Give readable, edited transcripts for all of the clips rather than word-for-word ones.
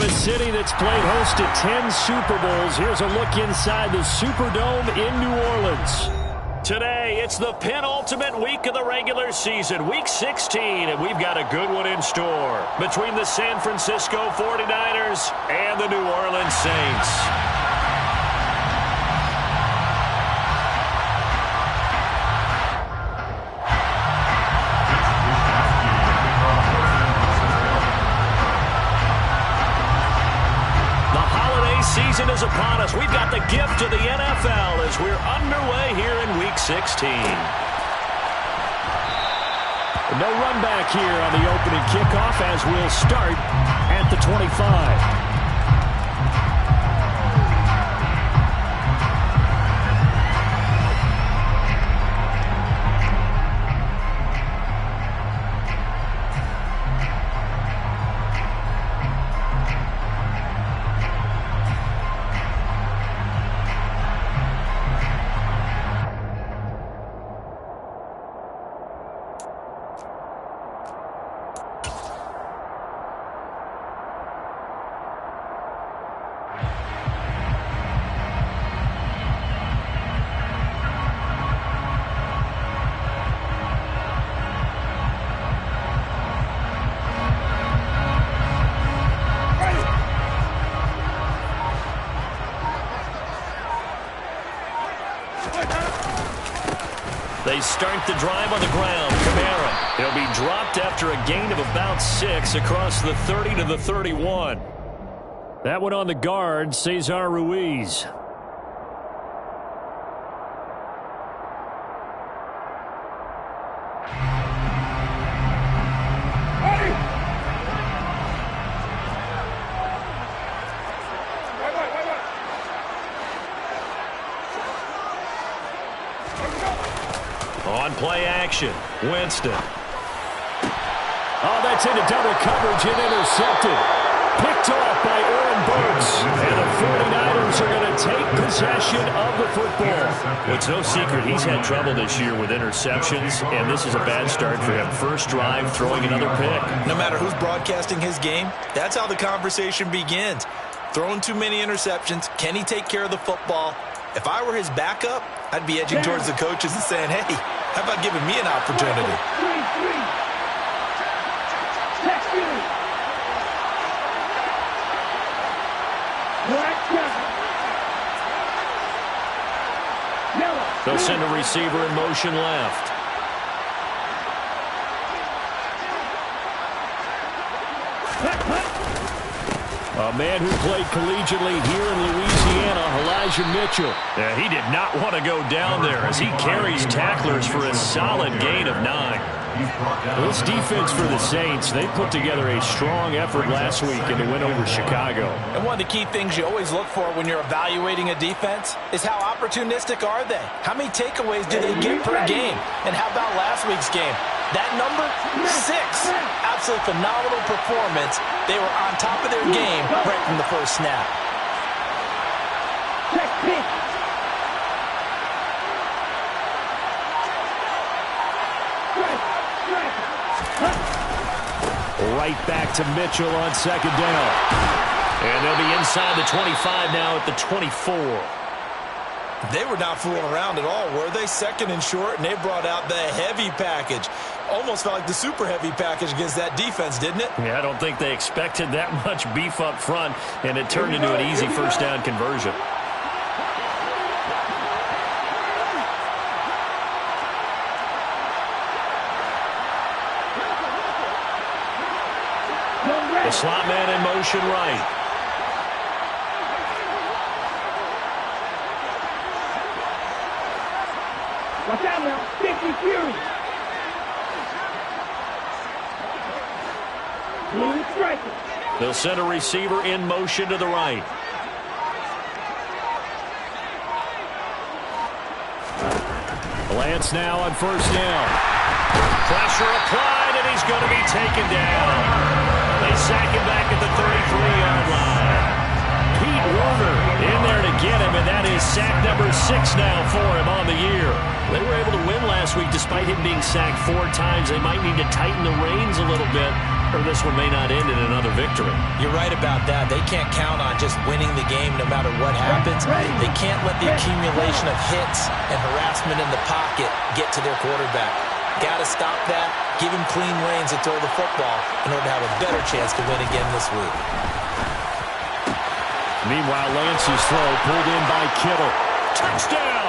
a city that's played host to 10 Super Bowls, here's a look inside the Superdome in New Orleans. Today, it's the penultimate week of the regular season, Week 16, and we've got a good one in store between the San Francisco 49ers and the New Orleans Saints. Season is upon us. We've got the gift of the NFL as we're underway here in Week 16. No run back here on the opening kickoff as we'll start at the 25. They start the drive on the ground. Kamara. He'll be dropped after a gain of about 6 across the 30 to the 31. That one on the guard, Cesar Ruiz. On play action, Winston. Oh, that's into double coverage and intercepted. Picked off by Aaron Burks. And the 49ers are going to take possession of the football. Well, it's no secret he's had trouble this year with interceptions, and this is a bad start for him. First drive, throwing another pick. No matter who's broadcasting his game, that's how the conversation begins. Throwing too many interceptions, can he take care of the football? If I were his backup, I'd be edging towards the coaches and saying, hey, how about giving me an opportunity? They'll send a receiver in motion left. A man who played collegiately here in Louisiana, Elijah Mitchell. Yeah, he did not want to go down there as he carries tacklers for a solid gain of 9. This defense for the Saints, they put together a strong effort last week in the win over Chicago. And one of the key things you always look for when you're evaluating a defense is how opportunistic are they? How many takeaways do they get per game? And how about last week's game? That number, 6. Absolutely phenomenal performance. They were on top of their game right from the first snap. Right back to Mitchell on second down. And they'll be inside the 25 now at the 24. They were not fooling around at all, were they? Second and short, and they brought out the heavy package. Almost felt like the super heavy package against that defense, didn't it? Yeah, I don't think they expected that much beef up front, and it turned into an easy first down conversion. The slot man in motion right. Watch out now, 50 Fury. Blue striker. They'll send a receiver in motion to the right. Lance now on first down. Pressure applied, and he's going to be taken down. They sack him back at the 33-yard line. Pete Werner in there to get him, and that is sack number 6 now for him on the year. They were able to win last week despite him being sacked 4 times. They might need to tighten the reins a little bit or this one may not end in another victory. You're right about that. They can't count on just winning the game no matter what happens. They can't let the accumulation of hits and harassment in the pocket get to their quarterback. Got to stop that, give him clean lanes to throw the football in order to have a better chance to win again this week. Meanwhile, Lance's throw pulled in by Kittle. Touchdown!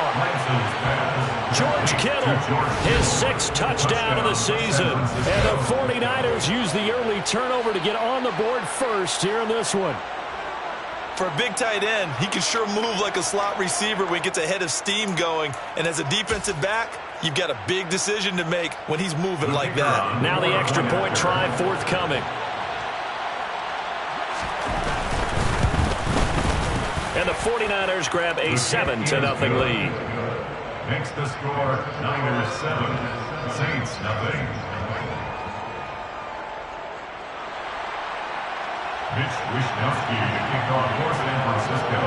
George Kittle, his 6th touchdown of the season. And the 49ers use the early turnover to get on the board first here in this one. For a big tight end, he can sure move like a slot receiver when he gets a head of steam going. And as a defensive back, you've got a big decision to make when he's moving like that. Now the extra point try forthcoming. And the 49ers grab a 7-0 lead. Makes the score Niners 7, Saints nothing. Mitch Wishnowsky to kick off for San Francisco.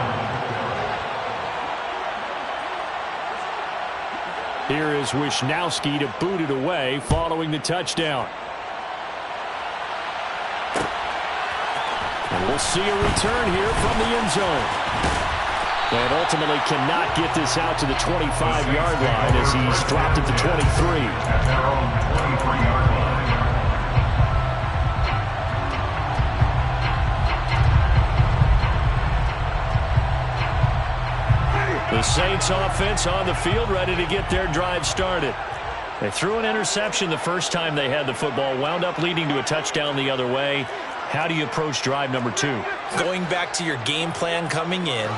Here is Wishnowsky to boot it away following the touchdown. And we'll see a return here from the end zone. And ultimately cannot get this out to the 25-yard line as he's dropped at the 23. At their own 23-yard line. The Saints offense on the field, ready to get their drive started. They threw an interception the first time they had the football, wound up leading to a touchdown the other way. How do you approach drive number 2? Going back to your game plan coming in,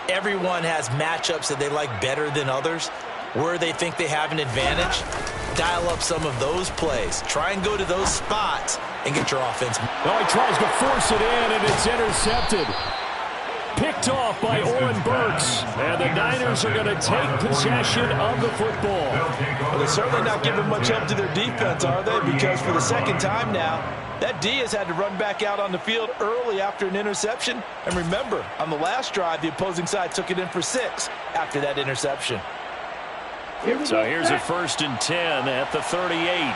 everyone has matchups that they like better than others. Where they think they have an advantage, dial up some of those plays. Try and go to those spots and get your offense. Oh, he tries to force it in, and it's intercepted. Picked off by Oren Burks. And the Niners are going to take possession of the football. Well, they're certainly not giving much help to their defense, are they? Because for the second time now, that D has had to run back out on the field early after an interception. And remember, on the last drive, the opposing side took it in for 6 after that interception. So here's a 1st and 10 at the 38.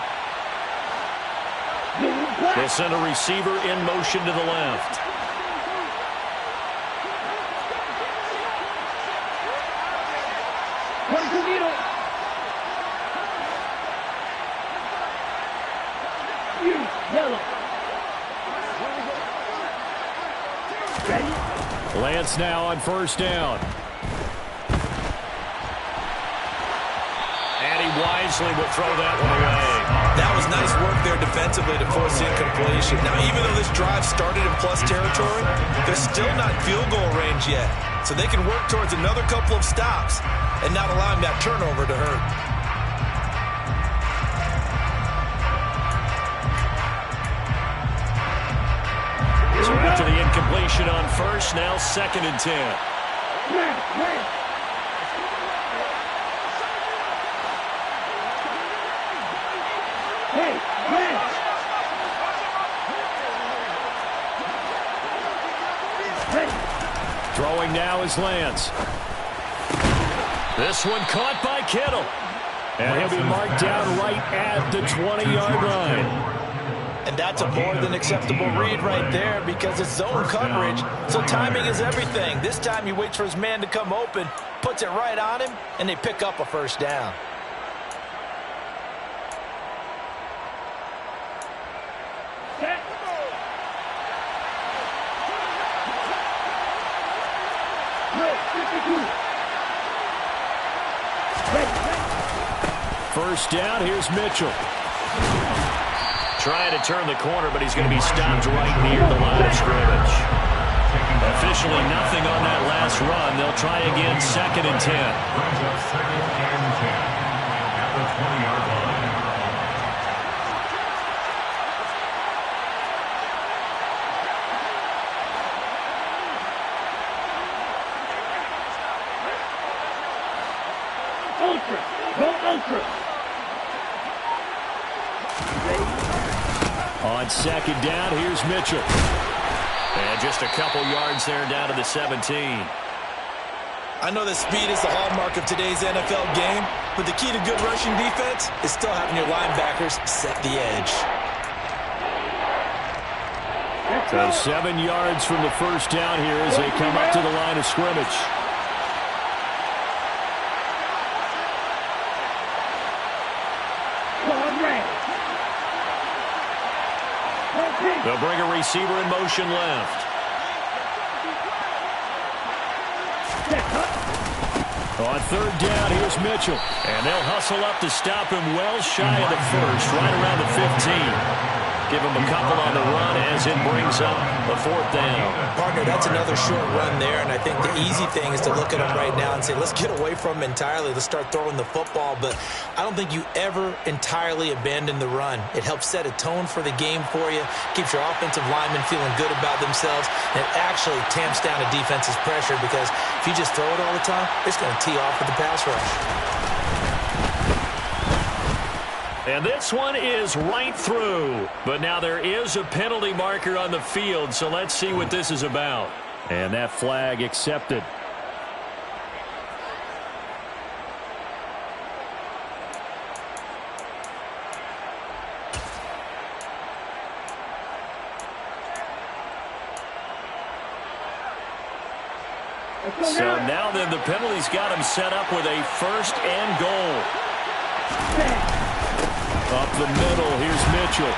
They'll send a receiver in motion to the left. Lance now on 1st down. And he wisely will throw that one away. That was nice work there defensively to force the incompletion. Now, even though this drive started in plus territory, they're still not field goal range yet. So they can work towards another couple of stops and not allowing that turnover to hurt. So after the incompletion on 1st, now 2nd and 10. Throwing now is Lance. This one caught by Kittle. And he'll be marked down right at the 20-yard line. And that's a more than acceptable read right there because it's zone coverage, so timing is everything. This time he waits for his man to come open, puts it right on him, and they pick up a 1st down. First down, here's Mitchell. Trying to turn the corner, but he's going to be stopped right near the line of scrimmage. Officially nothing on that last run. They'll try again, 2nd and 10. Brings up 2nd and 10 at the 20-yard line. Ultra. Go ultra. On 2nd down, here's Mitchell. And just a couple yards there down to the 17. I know that speed is the hallmark of today's NFL game, but the key to good rushing defense is still having your linebackers set the edge. So 7 yards from the first down here as they come up to the line of scrimmage. They'll bring a receiver in motion left. On third down, here's Mitchell. And they'll hustle up to stop him well shy of the first, right around the 15. Give him a couple on the run as it brings up a fourth down. Partner, that's another short run there, and I think the easy thing is to look at him right now and say, let's get away from him entirely. Let's start throwing the football, but I don't think you ever entirely abandon the run. It helps set a tone for the game for you, keeps your offensive linemen feeling good about themselves, and it actually tamps down a defense's pressure because if you just throw it all the time, it's going to tee off with the pass rush. And this one is right through. But now there is a penalty marker on the field, so let's see what this is about. And that flag accepted. So now then the penalty's got him set up with a first and goal. Up the middle, here's Mitchell.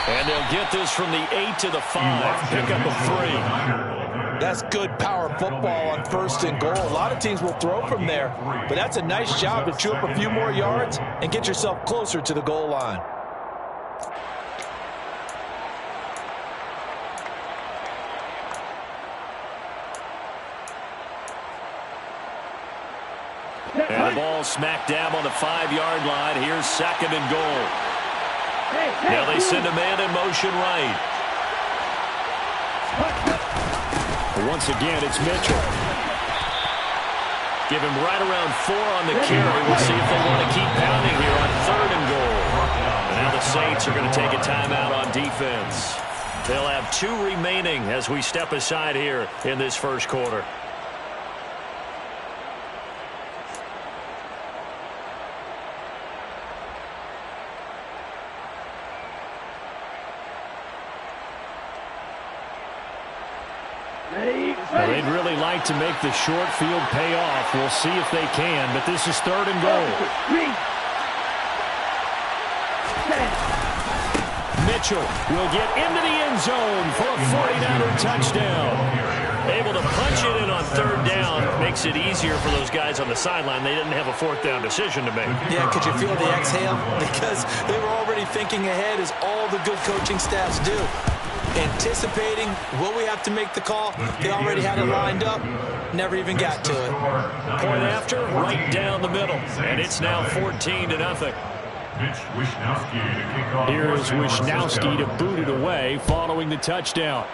And they'll get this from the 8 to the 5. Pick up a 3. That's good power football on first and goal. A lot of teams will throw from there, but that's a nice job to chew up a few more yards and get yourself closer to the goal line. And the ball smack dab on the 5-yard line. Here's second and goal. Now they send a man in motion right. Once again, it's Mitchell. Give him right around 4 on the carry. We'll see if they want to keep pounding here on third and goal. And now the Saints are going to take a timeout on defense. They'll have 2 remaining as we step aside here in this first quarter. Well, they'd really like to make the short field pay off. We'll see if they can, but this is third and goal. Mitchell will get into the end zone for a 49er touchdown. Able to punch it in on third down. Makes it easier for those guys on the sideline. They didn't have a fourth down decision to make. Yeah, could you feel the exhale? Because they were already thinking ahead, as all the good coaching staffs do. Anticipating, will we have to make the call? They already had it lined up, never even got to it. Point after, right down the middle, and it's now 14-0. Here's Wisnowski to boot it away following the touchdown.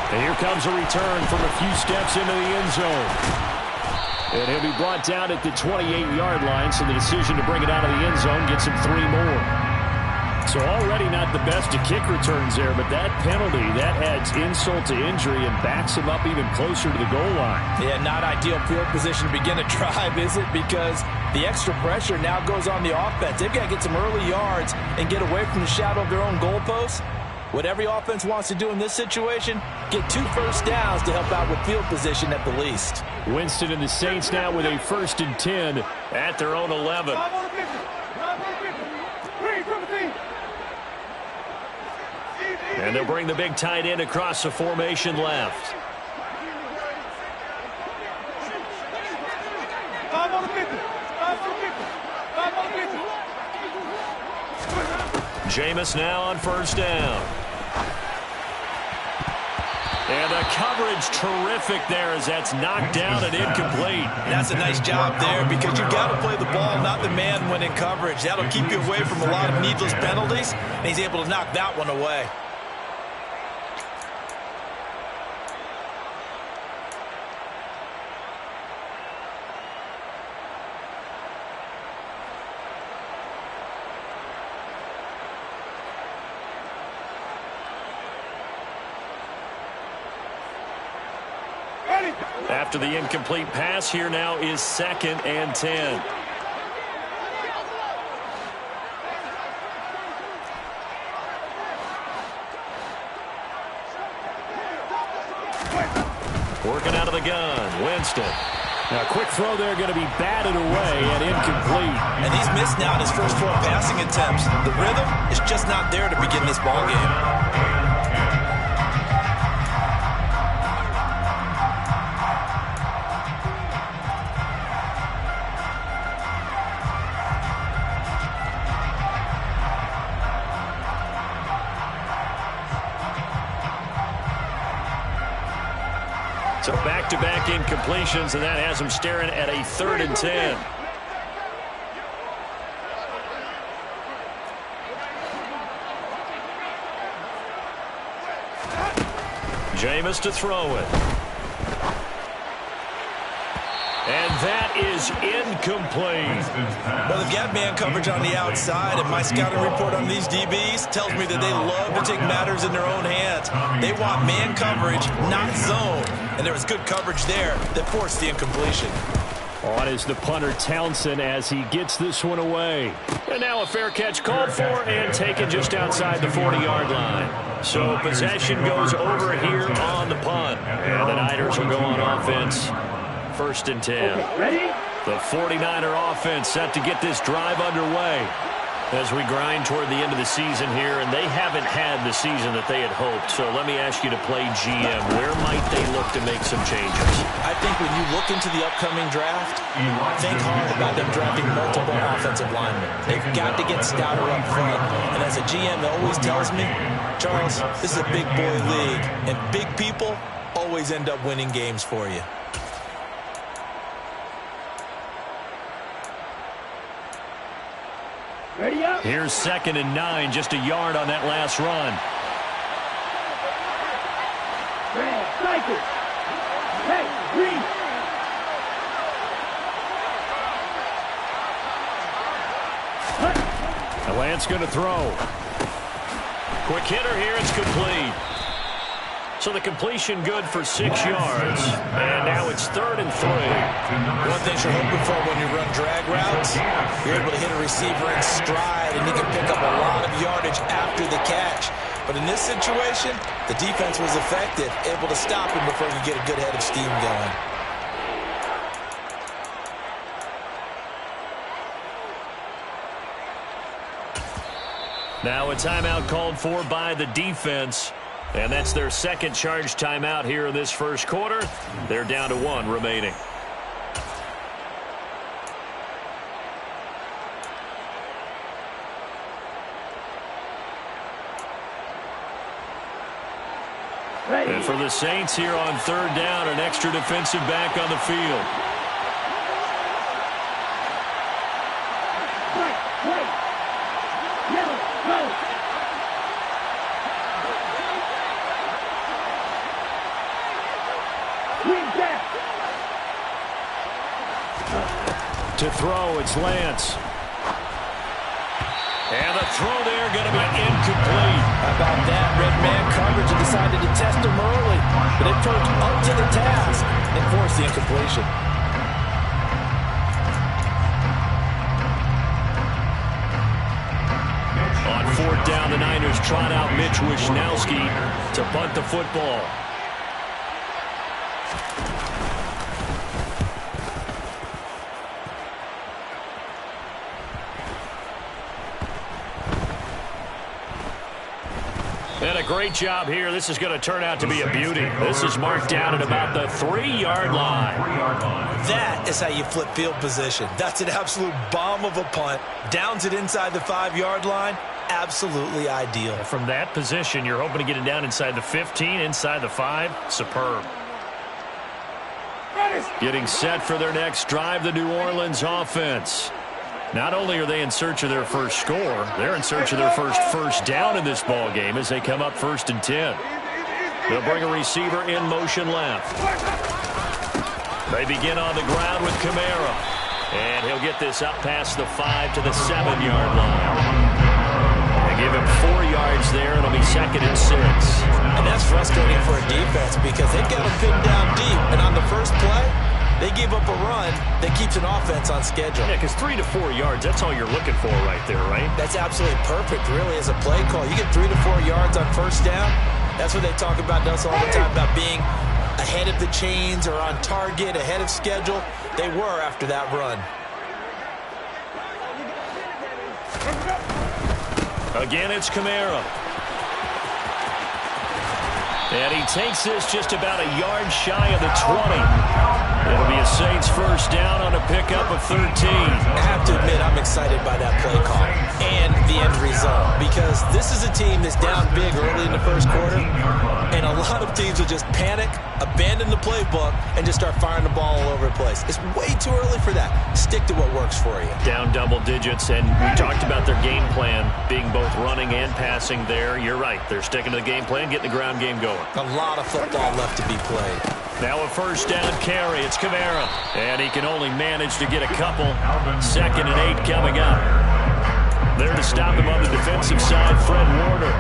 And here comes a return from a few steps into the end zone. And he'll be brought down at the 28-yard line, so the decision to bring it out of the end zone gets him 3 more. So already not the best of kick returns there, but that penalty, that adds insult to injury and backs him up even closer to the goal line. Yeah, not ideal field position to begin a drive, is it? Because the extra pressure now goes on the offense. They've got to get some early yards and get away from the shadow of their own goalposts. What every offense wants to do in this situation, get 2 first downs to help out with field position at the least. Winston and the Saints now with a 1st and 10 at their own 11. And they'll bring the big tight end across the formation left. Jameis now on first down. And the coverage terrific there as that's knocked down and incomplete. That's a nice job there because you've got to play the ball, not the man when in coverage. That'll keep you away from a lot of needless penalties, and he's able to knock that one away. After the incomplete pass, here now is 2nd and 10. Working out of the gun, Winston. Now, a quick throw there going to be batted away and incomplete. And he's missed now in his first 4 passing attempts. The rhythm is just not there to begin this ball game. So back-to-back incompletions, and that has him staring at a 3rd and 10. Jameis to throw it. And that is incomplete. Well, they've got man coverage on the outside, and my scouting report on these DBs tells me that they love to take matters in their own hands. They want man coverage, not zone. And there was good coverage there that forced the incompletion. On is the punter Townsend as he gets this one away. And now a fair catch called for and taken just outside the 40-yard line. So possession goes over here on the punt. And the Niners will go on offense. 1st and 10. Okay, ready? The 49er offense set to get this drive underway as we grind toward the end of the season here, and they haven't had the season that they had hoped. So let me ask you to play GM. Where might they look to make some changes? I think when you look into the upcoming draft, think hard about them drafting multiple offensive linemen. They've got to get stouter up front. And as a GM that always tells me, Charles, this is a big boy league, and big people always end up winning games for you. Ready up? Here's 2nd and 9, just a yard on that last run. Red, cycle. Hey, green. And Lance going to throw. Quick hitter here, it's complete. So the completion good for 6 yards. And now it's 3rd and 3. One thing you're hoping for when you run drag routes, you're able to hit a receiver in stride, and he can pick up a lot of yardage after the catch. But in this situation, the defense was effective, able to stop him before he could get a good head of steam going. Now a timeout called for by the defense. And that's their 2nd charge timeout here in this 1st quarter. They're down to 1 remaining. Ready. And for the Saints here on 3rd down, an extra defensive back on the field. White. Yellow, go. To throw, it's Lance. And the throw there going to be incomplete. How about that? Red man coverage and decided to test him early. But it proved up to the task and forced the incompletion. On 4th down, the Niners trot out Mitch Wishnowski to punt the football. And a great job here. This is going to turn out to be a beauty. This is marked down at about the 3-yard line. That is how you flip field position. That's an absolute bomb of a punt. Downs it inside the 5-yard line. Absolutely ideal. From that position, you're hoping to get it down inside the 15, inside the 5. Superb. Getting set for their next drive, the New Orleans offense. Not only are they in search of their first score, they're in search of their first down in this ball game as they come up 1st and 10. They'll bring a receiver in motion left. They begin on the ground with Kamara. And he'll get this up past the 5 to the 7-yard line. They give him 4 yards there. It'll be 2nd and 6. And that's frustrating for a defense because they've got him pinned down deep. And on the first play, they give up a run that keeps an offense on schedule. Yeah, because 3 to 4 yards, that's all you're looking for right there, right? That's absolutely perfect, really, as a play call. You get 3 to 4 yards on 1st down. That's what they talk about us all the time, about being ahead of the chains or on target, ahead of schedule. They were after that run. Again, it's Kamara. And he takes this just about a yard shy of the 20. It'll be a Saints first down on a pickup of 13. I have to admit, I'm excited by that play call and the end result, because this is a team that's down big early in the first quarter, and a lot of teams will just panic, abandon the playbook, and just start firing the ball all over the place. It's way too early for that. Stick to what works for you. Down double digits, and we talked about their game plan being both running and passing there. You're right. They're sticking to the game plan, getting the ground game going. A lot of football left to be played. Now a first down carry. It's Kamara. And he can only manage to get a couple. 2nd and 8 coming up. There to stop him on the defensive side, Fred Warner.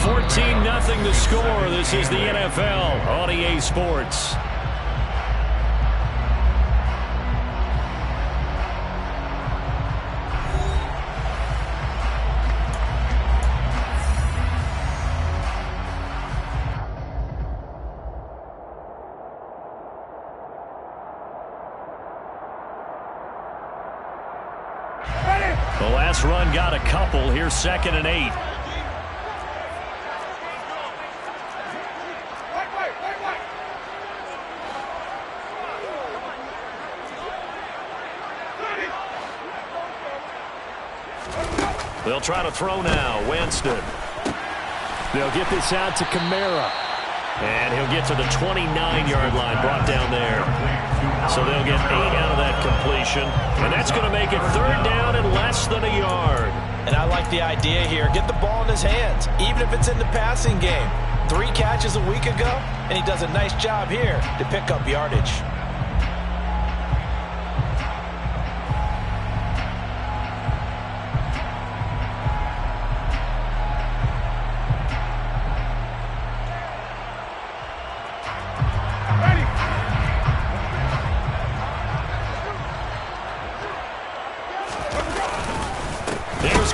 14-0 the score. This is the NFL on EA Sports. The last run got a couple. Here's 2nd and 8. They'll try to throw now. Winston. They'll get this out to Kamara. And he'll get to the 29-yard line, brought down there. So they'll get 8 out of that completion. And that's going to make it 3rd down and less than a yard. And I like the idea here. Get the ball in his hands, even if it's in the passing game. 3 catches a week ago, and he does a nice job here to pick up yardage.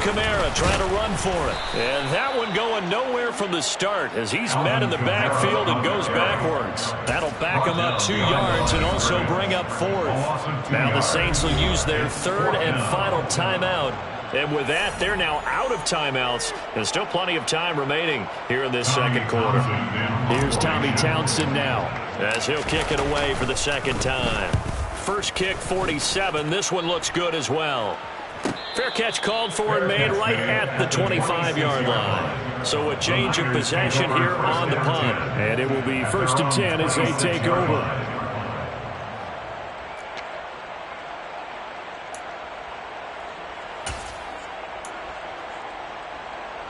Kamara trying to run for it. And that one going nowhere from the start as he's met in the backfield and goes backwards. That'll back him up 2 yards and also bring up 4th. Now the Saints will use their 3rd and final timeout. And with that, they're now out of timeouts. There's still plenty of time remaining here in this second quarter. Here's Tommy Townsend now as he'll kick it away for the 2nd time. First kick, 47. This one looks good as well. Fair catch called for and made right at the 25-yard line. So a change of possession here on the punt. And it will be 1st and 10 as they take over.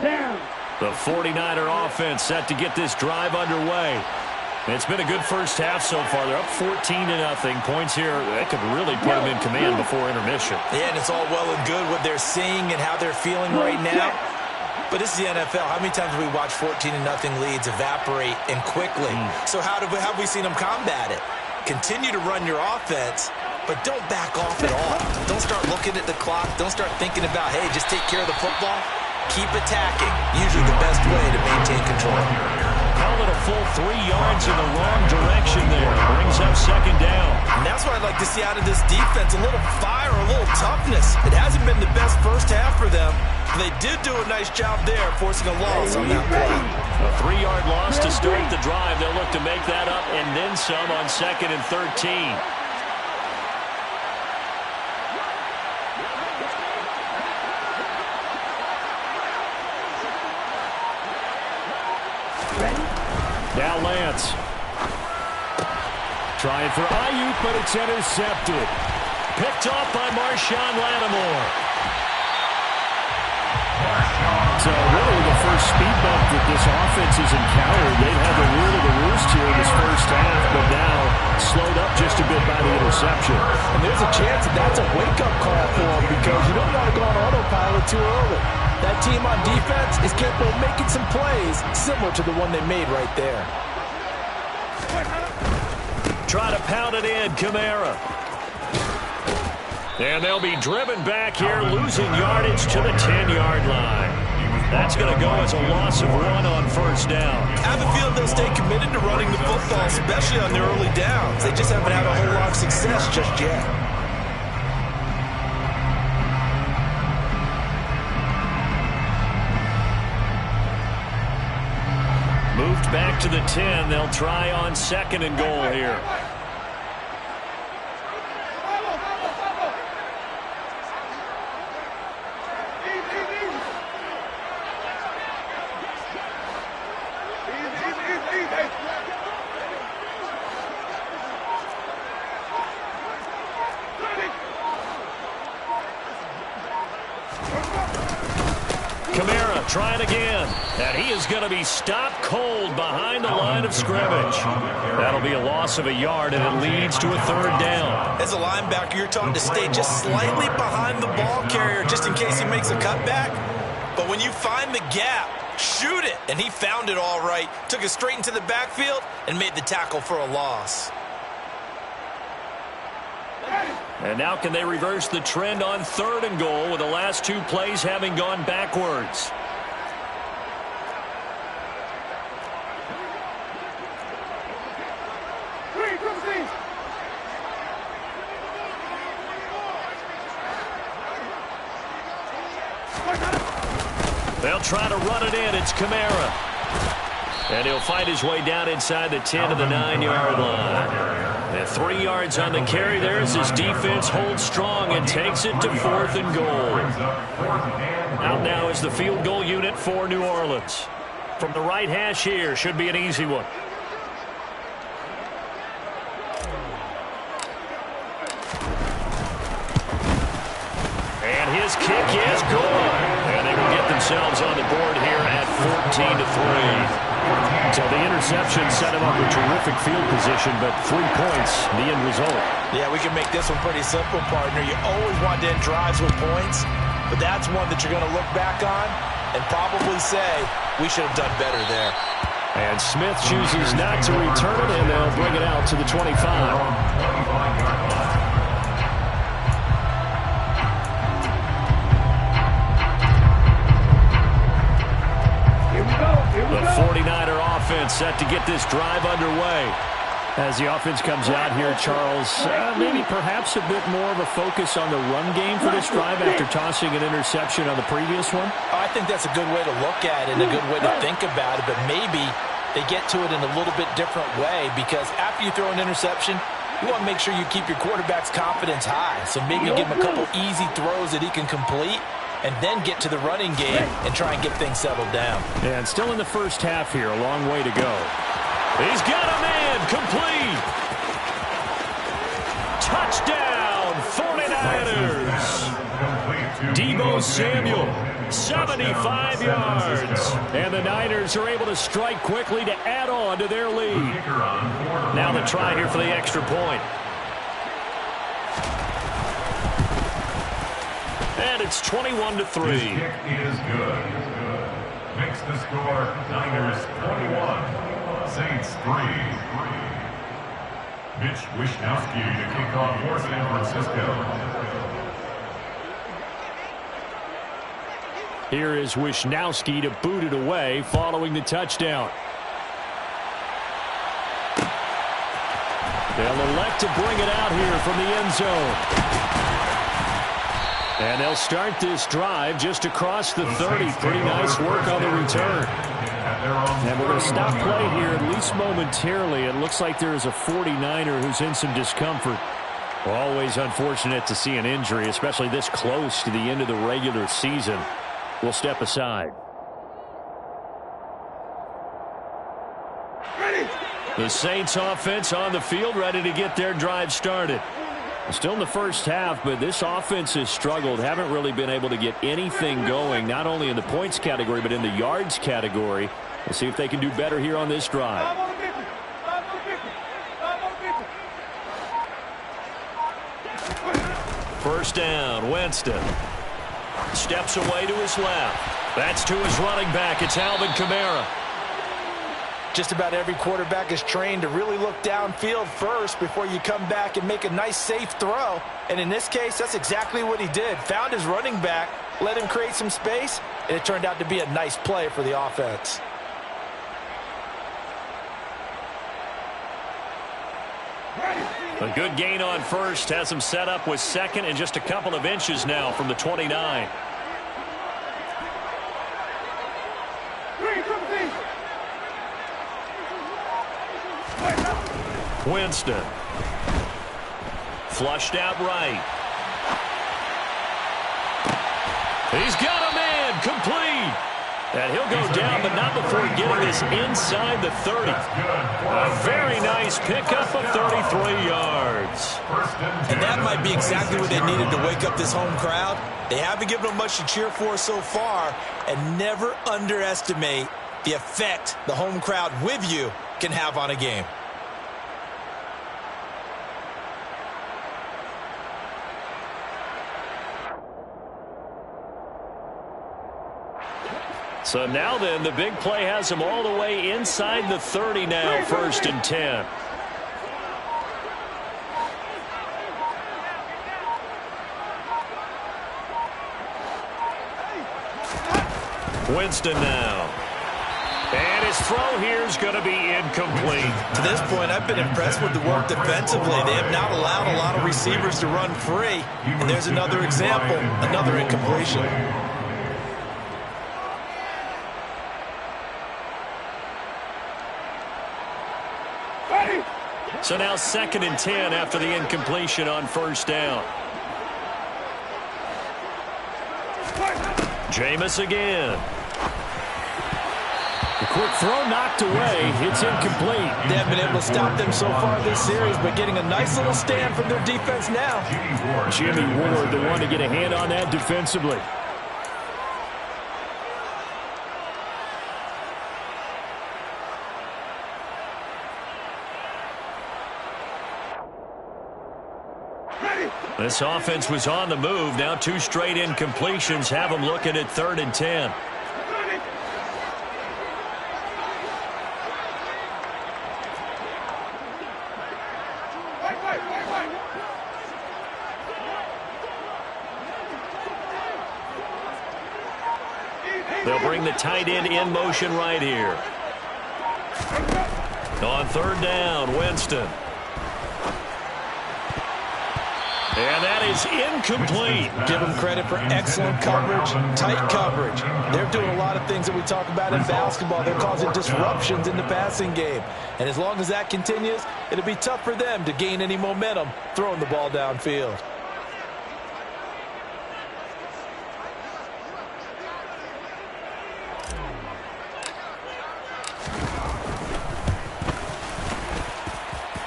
Down. The 49er offense set to get this drive underway. It's been a good first half so far. They're up 14-0. Points here, that could really put them in command before intermission. Yeah, and it's all well and good what they're seeing and how they're feeling right now. But this is the NFL. How many times have we watched 14-0 leads evaporate and quickly? So how have we seen them combat it? Continue to run your offense, but don't back off at all. Don't start looking at the clock. Don't start thinking about, hey, just take care of the football. Keep attacking. Usually the best way to maintain control. Call it a full 3 yards in the wrong direction there. Brings up 2nd down. And that's what I'd like to see out of this defense. A little fire, a little toughness. It hasn't been the best first half for them. But they did do a nice job there, forcing a loss on that play. A 3-yard loss to start the drive. They'll look to make that up and then some on 2nd and 13. Now Lance. Trying for Ayuk, but it's intercepted. Picked off by Marshawn Lattimore. So really the first speed bump that this offense has encountered. They've had the rule of the roost here in this first half, but now slowed up just a bit by the interception. And there's a chance that that's a wake-up call for them because you don't want to go on autopilot too early. That team on defense is capable of making some plays similar to the one they made right there. Try to pound it in, Kamara. And they'll be driven back here, losing yardage to the 10-yard line. That's going to go as a loss of 1 on first down. I have a feeling they'll stay committed to running the football, especially on their early downs. They just haven't had a whole lot of success just yet. Moved back to the 10. They'll try on 2nd and goal here. Kamara trying again, and he is going to be stopped cold behind the line of scrimmage. That'll be a loss of a yard, and it leads to a 3rd down. As a linebacker, you're taught to stay just slightly behind the ball carrier just in case he makes a cutback. But when you find the gap, shoot it. And he found it all right. Took it straight into the backfield and made the tackle for a loss. And now can they reverse the trend on 3rd and goal with the last 2 plays having gone backwards? They'll try to run it in. It's Kamara. And he'll fight his way down inside the 10 to the 9-yard line. And 3 yards on the carry there as his defense holds strong and takes it to 4th and goal. Out now is the field goal unit for New Orleans. From the right hash here, should be an easy one. And his kick is good. And they will get themselves on the board here at 14-3. So the interception set him up with terrific field position, but 3 points, the end result. Yeah, we can make this one pretty simple, partner. You always want to end drives with points, but that's one that you're going to look back on and probably say, we should have done better there. And Smith chooses not to return it, and they'll bring it out to the 25. The 49er offense set to get this drive underway. As the offense comes out here, Charles, maybe perhaps a bit more of a focus on the run game for this drive after tossing an interception on the previous one? I think that's a good way to look at it and a good way to think about it, but maybe they get to it in a little bit different way because after you throw an interception, you want to make sure you keep your quarterback's confidence high. So maybe give him a couple easy throws that he can complete and then get to the running game and try and get things settled down. And still in the first half here, a long way to go. He's got a man, complete. Touchdown, 49ers. Deebo Samuel, 75 yards. And the Niners are able to strike quickly to add on to their lead. Now the try here for the extra point. And it's 21-3. His kick is good. Makes the score Niners 21, Saints 3. Mitch Wishnowsky to kick off for San Francisco. Here is Wishnowsky to boot it away following the touchdown. They'll elect to bring it out here from the end zone. And they'll start this drive just across the 30. Pretty nice work on the return. And we're going to stop play here, at least momentarily. It looks like there is a 49er who's in some discomfort. Always unfortunate to see an injury, especially this close to the end of the regular season. We'll step aside. The Saints offense on the field, ready to get their drive started. Still in the first half, but this offense has struggled. Haven't really been able to get anything going, not only in the points category, but in the yards category. We'll see if they can do better here on this drive. First down, Winston. Steps away to his left. That's to his running back. It's Alvin Kamara. Just about every quarterback is trained to really look downfield first before you come back and make a nice, safe throw. And in this case, that's exactly what he did. Found his running back, let him create some space, and it turned out to be a nice play for the offense. A good gain on first has him set up with second and just a couple of inches now from the 29. Winston. Flushed out right. He's got a man, complete. And he'll go down, but not before getting this inside the 30. A very nice pickup of 33 yards. And that might be exactly what they needed to wake up this home crowd. They haven't given them much to cheer for so far, and never underestimate the effect the home crowd with you can have on a game. So now then, the big play has him all the way inside the 30 now, 1st and 10. Winston now. And his throw here is going to be incomplete. To this point, I've been impressed with the work defensively. They have not allowed a lot of receivers to run free. And there's another example, another incompletion. So now 2nd and 10 after the incompletion on 1st down. Jameis again. The quick throw knocked away. It's incomplete. They haven't been able to stop them so far this series, but getting a nice little stand from their defense now. Jimmy Ward, the one to get a hand on that defensively. This offense was on the move. Now 2 straight incompletions have them looking at 3rd and 10. They'll bring the tight end in motion right here. On 3rd down, Winston. And that is incomplete. Give them credit for excellent coverage, tight coverage. They're doing a lot of things that we talk about in basketball. They're causing disruptions in the passing game. And as long as that continues, it'll be tough for them to gain any momentum throwing the ball downfield.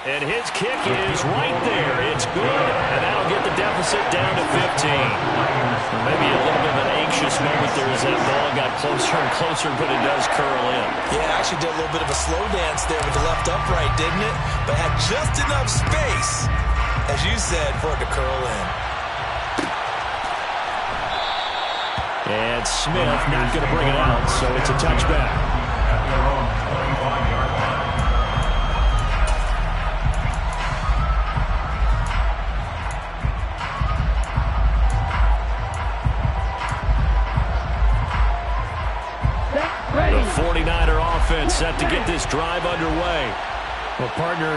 And his kick is right there. It's good. And that'll get the deficit down to 15. Maybe a little bit of an anxious moment there as that ball got closer and closer, but it does curl in. Yeah, actually did a little bit of a slow dance there with the left upright, didn't it? But had just enough space, as you said, for it to curl in. And Smith not going to bring it out, so it's a touchback. At their own 25-yard line. The 49er offense set to get this drive underway. Well, partner,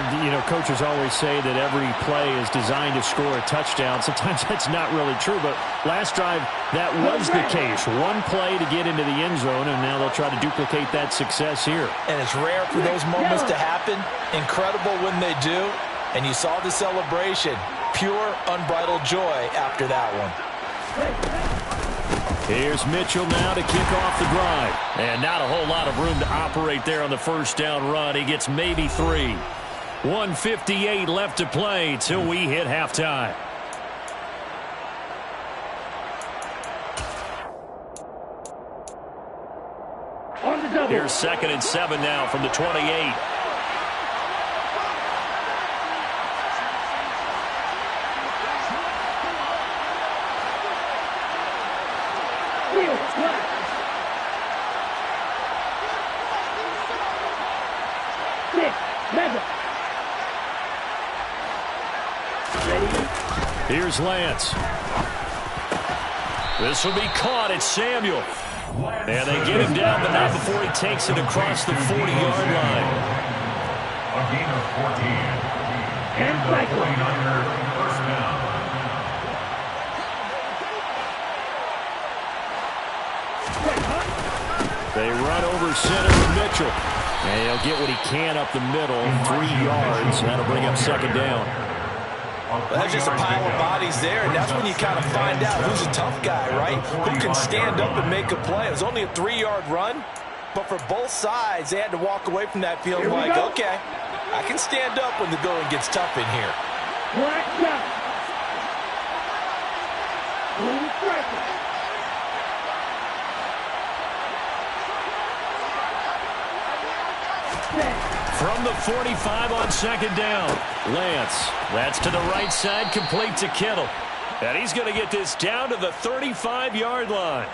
coaches always say that every play is designed to score a touchdown. Sometimes that's not really true, but last drive, that was the case. One play to get into the end zone, and now they'll try to duplicate that success here. And it's rare for those moments to happen. Incredible when they do. And you saw the celebration. Pure, unbridled joy after that one. Here's Mitchell now to kick off the drive. And not a whole lot of room to operate there on the 1st down run. He gets maybe 3. 1:58 left to play till we hit halftime. Here's 2nd and 7 now from the 28. Here's Lance. This will be caught. It's Samuel. And they get him down, but not before he takes it across the 40-yard line. A gain of 14. And the 49er first down. They run over center to Mitchell. And he'll get what he can up the middle, 3 yards. That'll bring up second down. Well, that's just a pile of bodies there, and that's when you kind of find out who's a tough guy, right? Who can stand up and make a play. It was only a 3-yard run, but for both sides, they had to walk away from that field like, okay, I can stand up when the going gets tough in here. From the 45 on second down, Lance. That's to the right side, complete to Kittle. And he's going to get this down to the 35-yard line.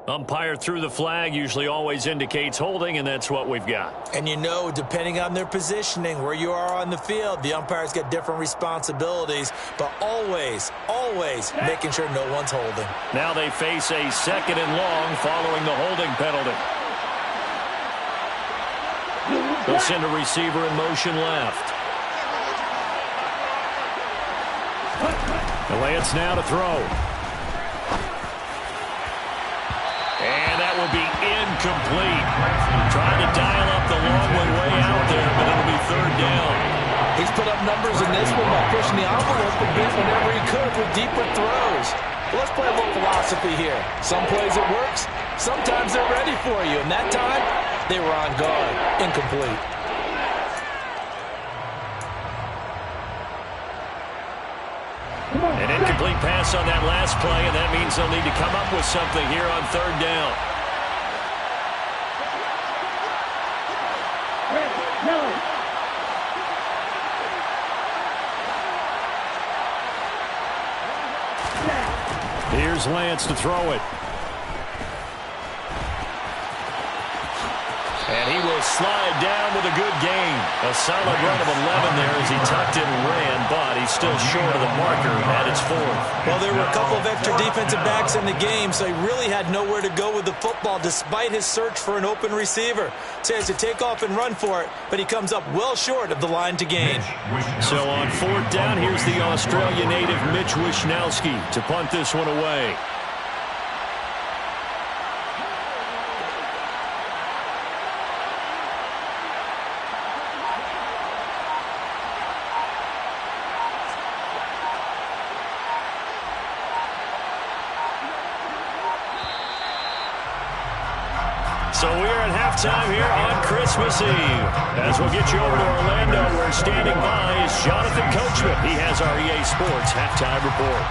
Umpire threw the flag, usually always indicates holding, and that's what we've got. And you know, depending on their positioning, where you are on the field, the umpire's got different responsibilities, but always, always making sure no one's holding. Now they face a second and long following the holding penalty. They'll send a receiver in motion left. The Lance now to throw. And that will be incomplete. Trying to dial up the long one way out there, but it'll be third down. He's put up numbers in this one by pushing the envelope a bit whenever he could with deeper throws. Well, let's play a little philosophy here. Some plays it works, sometimes they're ready for you, and that time they were on guard. Incomplete. An incomplete pass on that last play, and that means they'll need to come up with something here on third down. Here's Lance to throw it. And he will slide down with a good gain. A solid run of 11 there as he tucked it and ran, but he's still short of the marker at its fourth. Well, there were a couple of extra defensive backs in the game, so he really had nowhere to go with the football despite his search for an open receiver. So he has to take off and run for it, but he comes up well short of the line to gain. So on fourth down, here's the Australia native Mitch Wishnowski to punt this one away. So we are at halftime here on Christmas Eve. As we'll get you over to Orlando, where standing by is Jonathan Coachman. He has our EA Sports halftime report.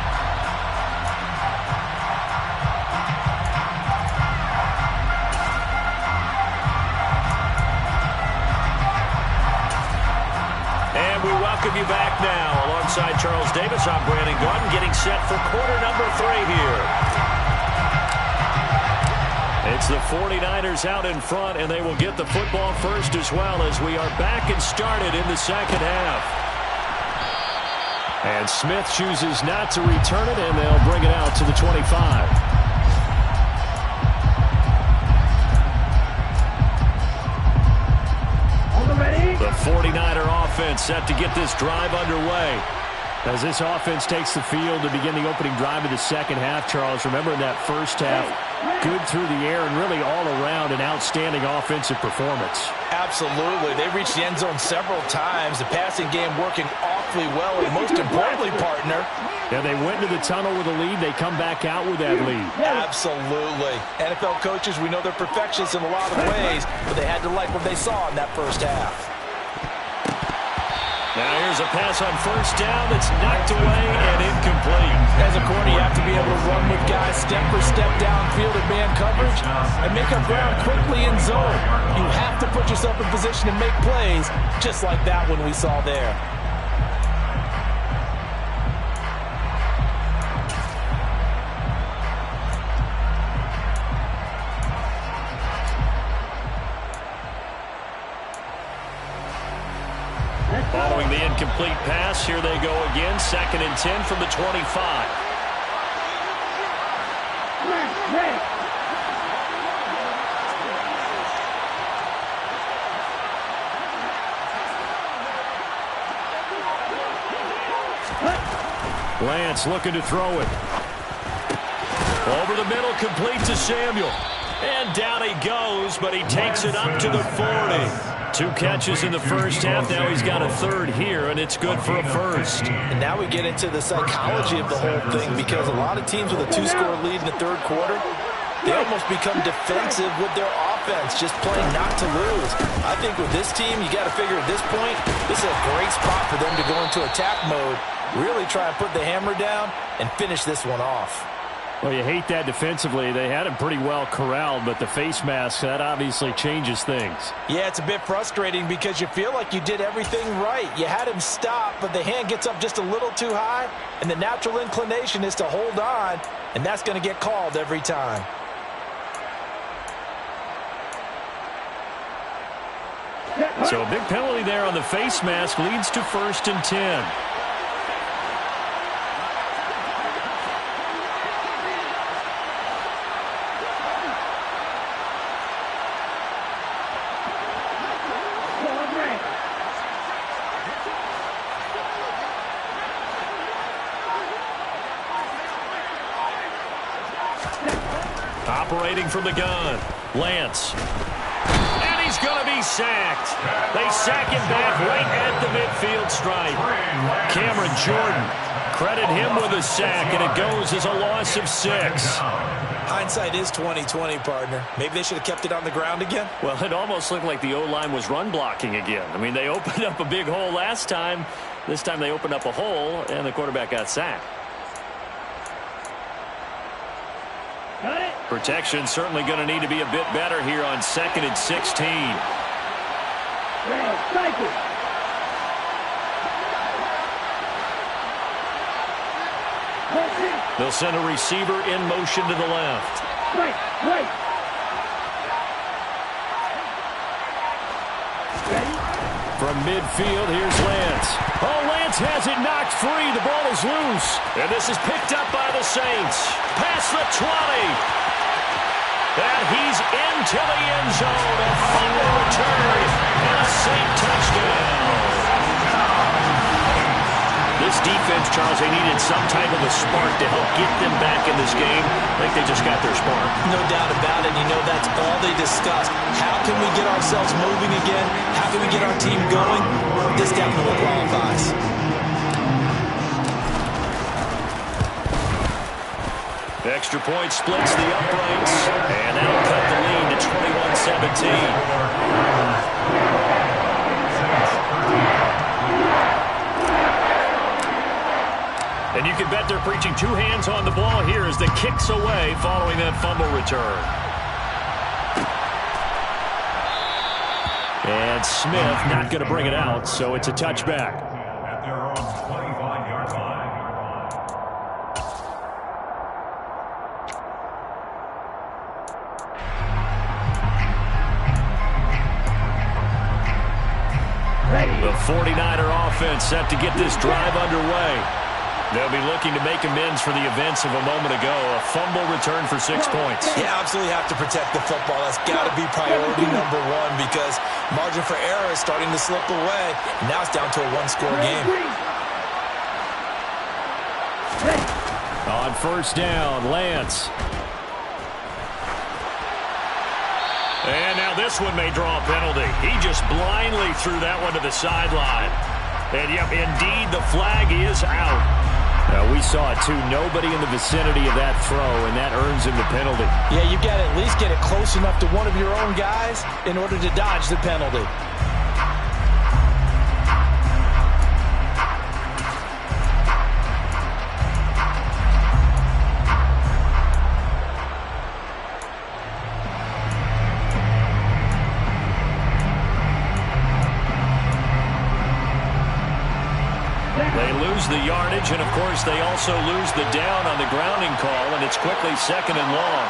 And we welcome you back now. Alongside Charles Davis, I'm Brandon Gordon, getting set for quarter number 3 here. It's the 49ers out in front, and they will get the football first as well as we are back and started in the second half. And Smith chooses not to return it, and they'll bring it out to the 25. The 49er offense set to get this drive underway. As this offense takes the field to begin the opening drive of the second half, Charles, remember in that first half, good through the air and really all around an outstanding offensive performance. Absolutely. They reached the end zone several times. The passing game working awfully well, and most importantly, partner. Yeah, they went into the tunnel with a lead. They come back out with that lead. Absolutely. NFL coaches, we know they're perfectionists in a lot of ways, but they had to like what they saw in that first half. Now here's a pass on first down that's knocked away and incomplete. As a corner, you have to be able to run with guys step for step downfield in man coverage and make up ground quickly in zone. You have to put yourself in position to make plays, just like that one we saw there. Following the incomplete pass, here they go again. 2nd and 10 from the 25. Lance looking to throw it. Over the middle, complete to Samuel. And down he goes, but he takes it up to the 40. 2 catches in the first half. Now he's got a third here, and it's good for a first. And now we get into the psychology of the whole thing, because a lot of teams with a 2-score lead in the third quarter, they almost become defensive with their offense, just playing not to lose. I think with this team, you got to figure at this point, this is a great spot for them to go into attack mode, really try and put the hammer down and finish this one off. Well, you hate that defensively. They had him pretty well corralled, but the face mask, that obviously changes things. Yeah, it's a bit frustrating because you feel like you did everything right. You had him stop, but the hand gets up just a little too high, and the natural inclination is to hold on, and that's going to get called every time. So a big penalty there on the face mask leads to 1st and 10. Operating from the gun, Lance. And he's going to be sacked. They sack him back right at the midfield stripe. Cameron Jordan, credit him with a sack, and it goes as a loss of 6. Hindsight is 20/20, partner. Maybe they should have kept it on the ground again. Well, it almost looked like the O-line was run blocking again. I mean, they opened up a big hole last time. This time they opened up a hole, and the quarterback got sacked. Protection certainly going to need to be a bit better here on 2nd and 16. They'll send a receiver in motion to the left. From midfield, here's Lance. Oh, Lance has it knocked free. The ball is loose. And this is picked up by the Saints. Past the 20. And he's into the end zone. A fumble return. And a Saint touchdown. This defense, Charles, they needed some type of a spark to help get them back in this game. I think they just got their spark. No doubt about it. You know, that's all they discussed. How can we get ourselves moving again? How can we get our team going? This definitely qualifies. Extra point splits the uprights, and that'll cut the lead to 21-17. And you can bet they're preaching 2 hands on the ball here as the kick's away following that fumble return. And Smith not going to bring it out, so it's a touchback. At their own 25-yard line. The 49er offense set to get this drive underway. They'll be looking to make amends for the events of a moment ago. A fumble return for 6 points. Yeah, absolutely have to protect the football. That's got to be priority number 1 because margin for error is starting to slip away. Now it's down to a 1-score game. On 1st down, Lance. And now this one may draw a penalty. He just blindly threw that one to the sideline. And, yep, indeed, the flag is out. Now, we saw it, too. Nobody in the vicinity of that throw, and that earns him the penalty. Yeah, you've got to at least get it close enough to one of your own guys in order to dodge the penalty. They lose the yardage, and, of course, they also lose the down on the grounding call, and it's quickly 2nd and long.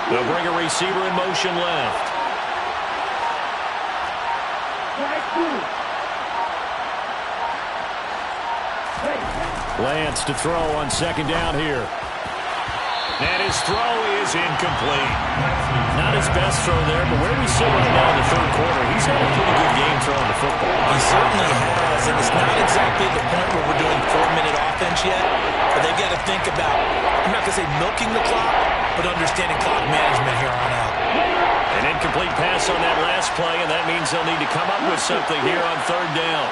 They'll bring a receiver in motion left. Lance to throw on 2nd down here. And his throw is incomplete. Not his best throw there, but where we sit right now in the third quarter, he's had a pretty good game throwing the football. He certainly has, and it's not exactly the point where we're doing 4-minute offense yet, but they've got to think about, I'm not going to say milking the clock, but understanding clock management here on out. An incomplete pass on that last play, and that means they'll need to come up with something here on third down.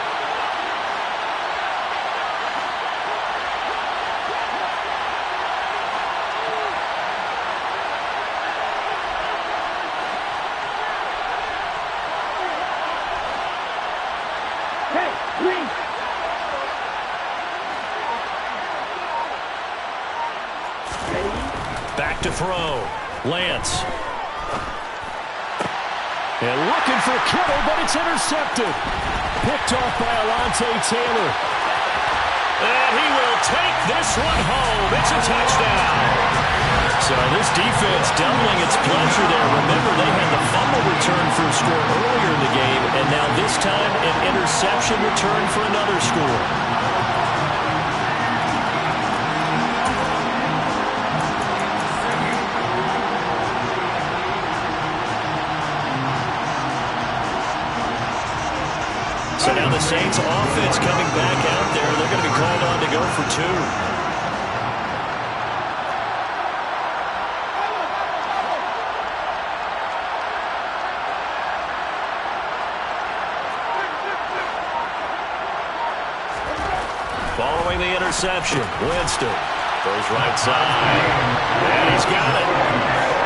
Back to throw. Lance. And looking for Kittle, but it's intercepted. Picked off by Alontae Taylor. And he will take this one home. It's a touchdown. So this defense doubling its pleasure there. Remember, they had the fumble return for a score earlier in the game, and now this time an interception return for another score. So now the Saints offense coming back out there. They're going to be called on to go for two. Following the interception, Winston goes right side. And he's got it.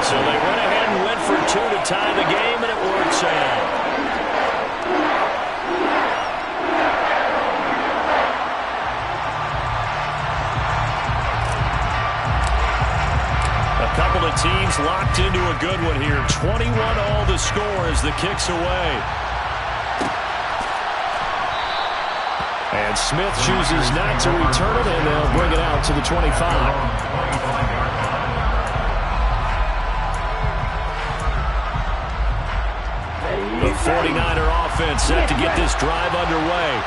So they went ahead and went for two to tie the game, and it works out. Couple of teams locked into a good one here. 21 all the score as the kick's away. And Smith chooses not to return it, and they'll bring it out to the 25. The 49er offense set to get this drive underway.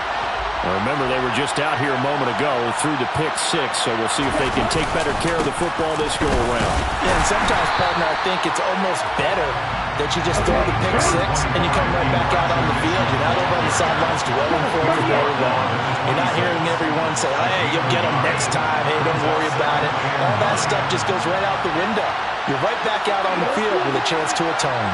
Now remember, they were just out here a moment ago through the pick six, so we'll see if they can take better care of the football this go-around. Yeah, and sometimes, partner, I think it's almost better that you just throw the pick six and you come right back out on the field. You're not over on the sidelines dwelling for it very long. You're not hearing everyone say, hey, you'll get them next time. Hey, don't worry about it. All that stuff just goes right out the window. You're right back out on the field with a chance to atone.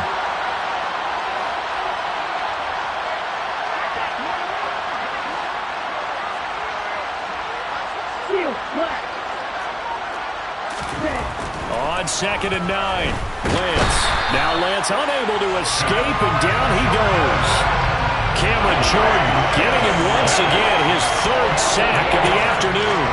On 2nd and 9, Lance. Now Lance unable to escape, and down he goes. Cameron Jordan getting him once again his third sack of the afternoon.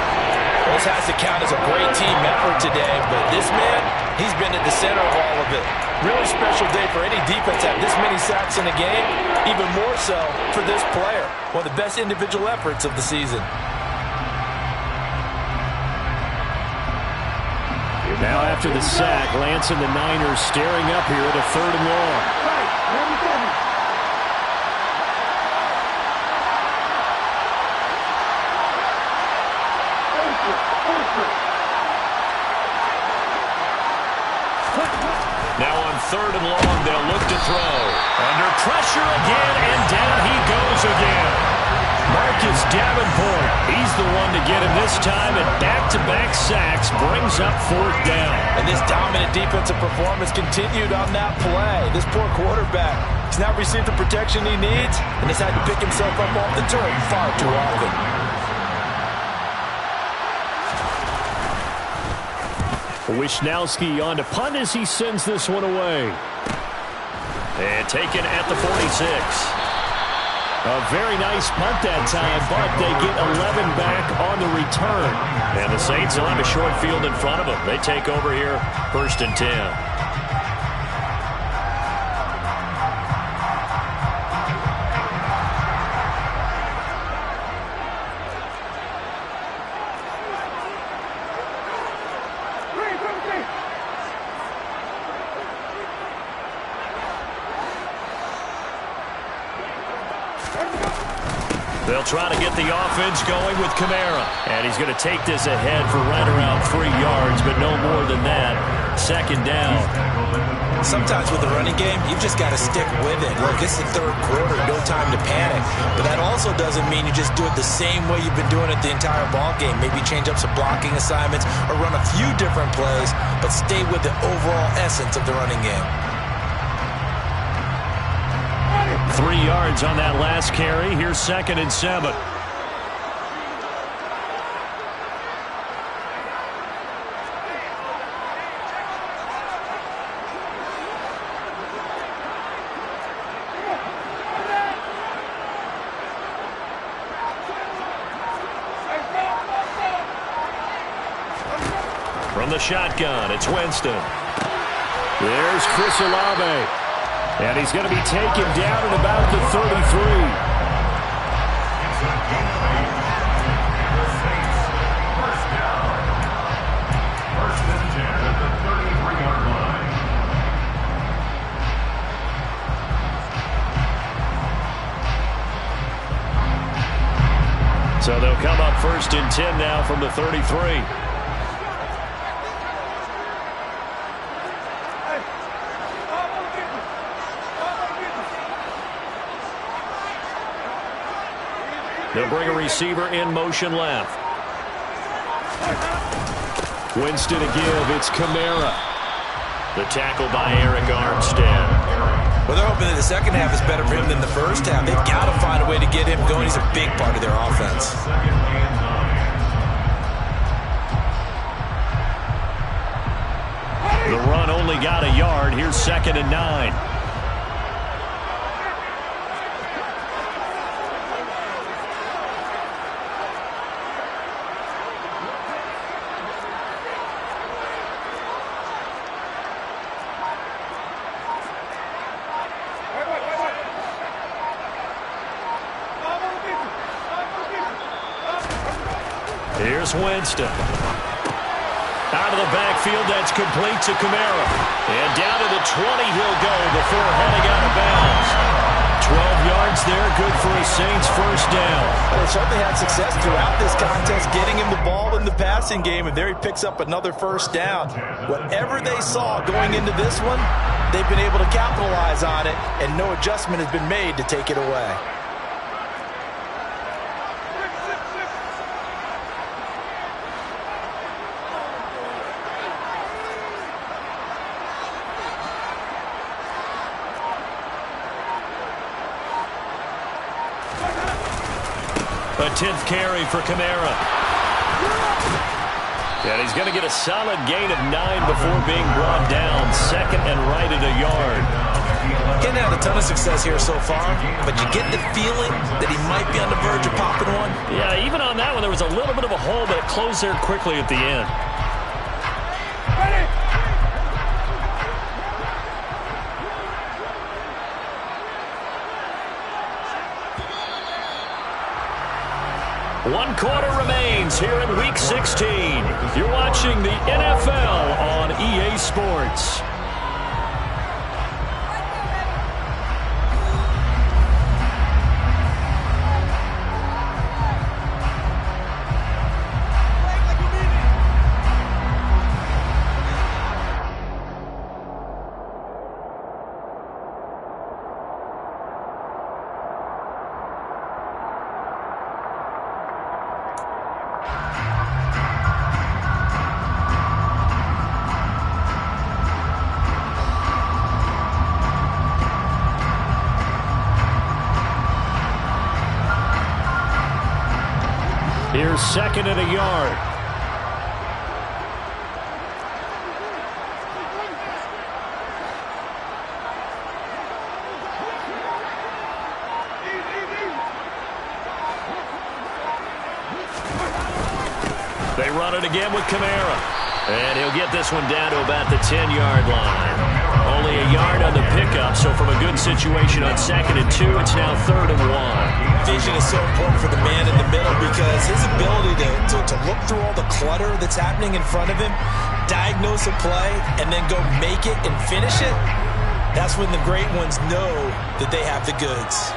This has to count as a great team effort today, but this man, he's been at the center of all of it. Really special day for any defense to have this many sacks in a game, even more so for this player. One of the best individual efforts of the season. Now after the sack, Lance and the Niners staring up here at a 3rd and long. Now on 3rd and long, they'll look to throw. Under pressure again, and down he goes again. Marcus Davenport, he's the one to get him this time, and back-to-back sacks brings up 4th down. And this dominant defensive performance continued on that play. This poor quarterback has not received the protection he needs, and has had to pick himself up off the turf far too often. Wisnowski on to punt as he sends this one away. And taken at the 46. A very nice punt that time, but they get 11 back on the return. And the Saints will have a short field in front of them. They take over here, 1st and 10. They'll try to get the offense going with Kamara. And he's going to take this ahead for right around 3 yards, but no more than that. Second down. Sometimes with the running game, you've just got to stick with it. Look, it's the third quarter, no time to panic. But that also doesn't mean you just do it the same way you've been doing it the entire ball game. Maybe change up some blocking assignments or run a few different plays, but stay with the overall essence of the running game. 3 yards on that last carry. Here's 2nd and 7. From the shotgun, it's Winston. There's Chris Olave. And he's going to be taken down at about the 33. It's a gain of 8. And the Saints, first down. 1st and 10 at the 33-yard line. So they'll come up 1st and 10 now from the 33. They'll bring a receiver in motion left. Winston to give. It's Kamara. The tackle by Eric Armstead. Well, they're hoping that the second half is better for him than the first half. They've got to find a way to get him going. He's a big part of their offense. 2nd and 9. The run only got a yard. Here's 2nd and 9. Here's Winston. Out of the backfield, that's complete to Kamara. And down to the 20 he'll go before heading out of bounds. 12 yards there, good for a Saints first down. Well, they certainly had success throughout this contest, getting him the ball in the passing game, and there he picks up another first down. Whatever they saw going into this one, they've been able to capitalize on it, and no adjustment has been made to take it away. A 10th carry for Kamara. And he's going to get a solid gain of 9 before being brought down. 2nd and right at a yard. Getting out a ton of success here so far, but you get the feeling that he might be on the verge of popping one. Yeah, even on that one, there was a little bit of a hole, but it closed there quickly at the end. One quarter remains here in Week 16. You're watching the NFL on EA Sports. Here's 2nd and a yard. They run it again with Kamara. And he'll get this one down to about the 10-yard line. Only a yard on the pickup, so from a good situation on 2nd and 2, it's now 3rd and 1. Vision is so important for the man in the middle because his ability to look through all the clutter that's happening in front of him, diagnose a play, and then go make it and finish it, that's when the great ones know that they have the goods.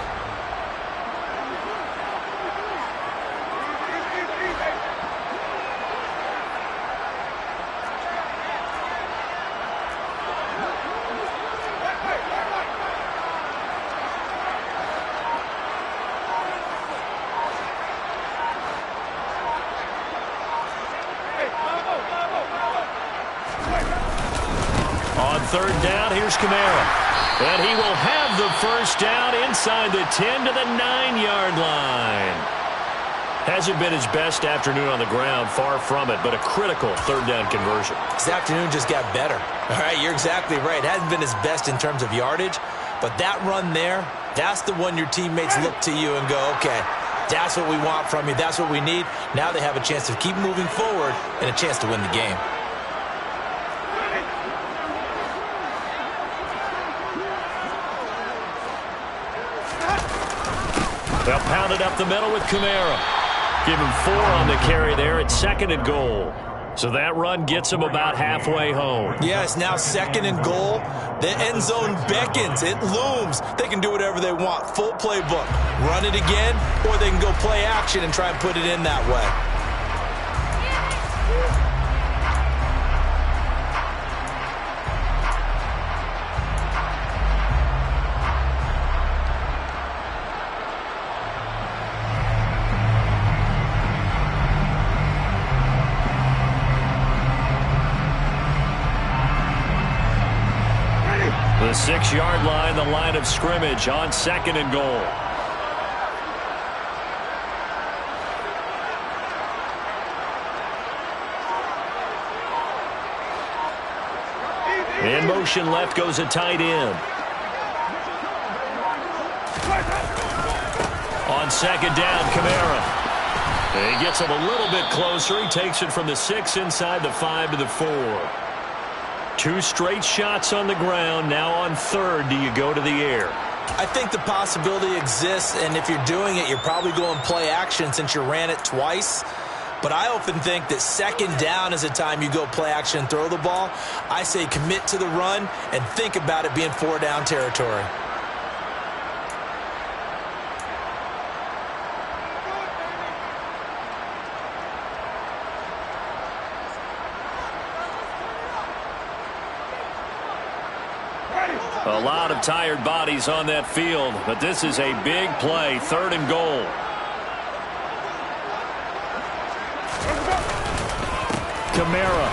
third down. Here's Kamara. And he will have the first down inside the 10 to the 9-yard line. Hasn't been his best afternoon on the ground, far from it, but a critical third down conversion. His afternoon just got better. All right, you're exactly right. Hasn't been his best in terms of yardage, but that run there, that's the one your teammates look to you and go, okay, that's what we want from you. That's what we need. Now they have a chance to keep moving forward and a chance to win the game. They'll pound it up the middle with Kamara. Give him 4 on the carry there at 2nd and goal. So that run gets him about halfway home. Yeah, it's now 2nd and goal. The end zone beckons. It looms. They can do whatever they want. Full playbook. Run it again, or they can go play action and try and put it in that way. The 6-yard line, the line of scrimmage on 2nd and goal. In motion left goes a tight end. On 2nd down, Kamara. He gets him a little bit closer. He takes it from the 6 inside the 5 to the 4. 2 straight shots on the ground. Now on 3rd, do you go to the air? I think the possibility exists, and if you're doing it, you're probably going play action since you ran it twice. But I often think that 2nd down is a time you go play action and throw the ball. I say commit to the run and think about it being 4-down territory. A lot of tired bodies on that field, but this is a big play, 3rd and goal. Kamara